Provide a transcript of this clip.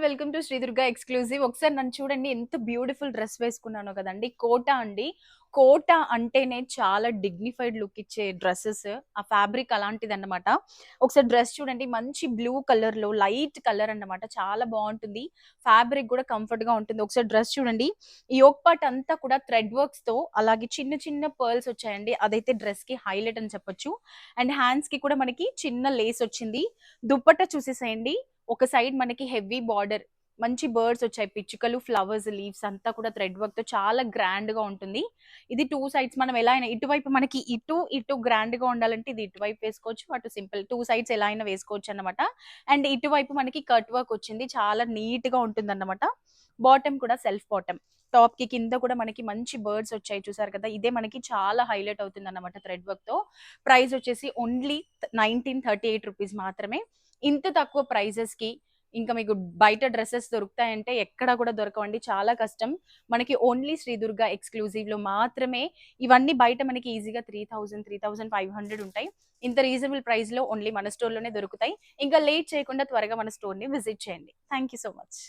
Welcome to Shri Durga exclusive. ఒకసారి నన్ను చూడండి, ఎంత బ్యూటిఫుల్ డ్రెస్ వేసుకున్నానో కదండి. కోటా అండి. కోటా అంటేనే చాలా డిగ్నిఫైడ్ లుక్ ఇచ్చే డ్రెస్సెస్. ఆ ఫ్యాబ్రిక్ అలాంటిదన్నమాట. ఒకసారి డ్రెస్ చూడండి, మంచి బ్లూ కలర్ లో లైట్ కలర్ అన్నమాట. చాలా బాగుంటుంది. ఫ్యాబ్రిక్ కూడా కంఫర్ట్ గా ఉంటుంది. ఒకసారి డ్రెస్ చూడండి, ఈ యోక్ పార్ట్ అంతా కూడా థ్రెడ్ వర్క్స్ తో అలాగే చిన్న చిన్న పర్ల్స్ వచ్చాయండి. అదైతే డ్రెస్ కి హైలైట్ అని చెప్పొచ్చు. అండ్ హ్యాండ్స్ కి కూడా మనకి చిన్న లేస్ వచ్చింది. దుప్పట్టా చూసేసేయండి, ఒక సైడ్ మనకి హెవీ బార్డర్, మంచి బర్డ్స్ వచ్చాయి, పిచ్చుకలు, ఫ్లవర్స్, లీవ్స్ అంతా కూడా థ్రెడ్ వర్క్ తో చాలా గ్రాండ్ గా ఉంటుంది. ఇది టూ సైడ్స్ మనం ఎలా అయినా, ఇటువైపు మనకి ఇటు ఇటు గ్రాండ్ గా ఉండాలంటే ఇది ఇటువైపు వేసుకోవచ్చు, అటు సింపుల్, టూ సైడ్స్ ఎలా అయినా వేసుకోవచ్చు అన్నమాట. అండ్ ఇటువైపు మనకి కట్ వర్క్ వచ్చింది, చాలా నీట్ గా ఉంటుంది అన్నమాట. బాటమ్ కూడా సెల్ఫ్ బాటమ్. టాప్ కి కింద కూడా మనకి మంచి బర్డ్స్ వచ్చాయి, చూసారు కదా. ఇదే మనకి చాలా హైలైట్ అవుతుంది అన్నమాట థ్రెడ్ వర్క్ తో. ప్రైస్ వచ్చేసి ఓన్లీ 1938 రూపీస్ మాత్రమే. ఇంత తక్కువ ప్రైజెస్ కి ఇంకా మీకు బయట డ్రెస్సెస్ దొరుకుతాయంటే ఎక్కడా కూడా దొరకవండి, చాలా కష్టం. మనకి ఓన్లీ శ్రీ దుర్గా ఎక్స్క్లూజివ్ లో మాత్రమే ఇవన్నీ. బయట మనకి ఈజీగా 3000, 3500 ఉంటాయి. ఇంత రీజనబుల్ ప్రైస్ లో ఓన్లీ మన స్టోర్ లోనే దొరుకుతాయి. ఇంకా లేట్ చేయకుండా త్వరగా మన స్టోర్ ని విజిట్ చేయండి. Thank you so much.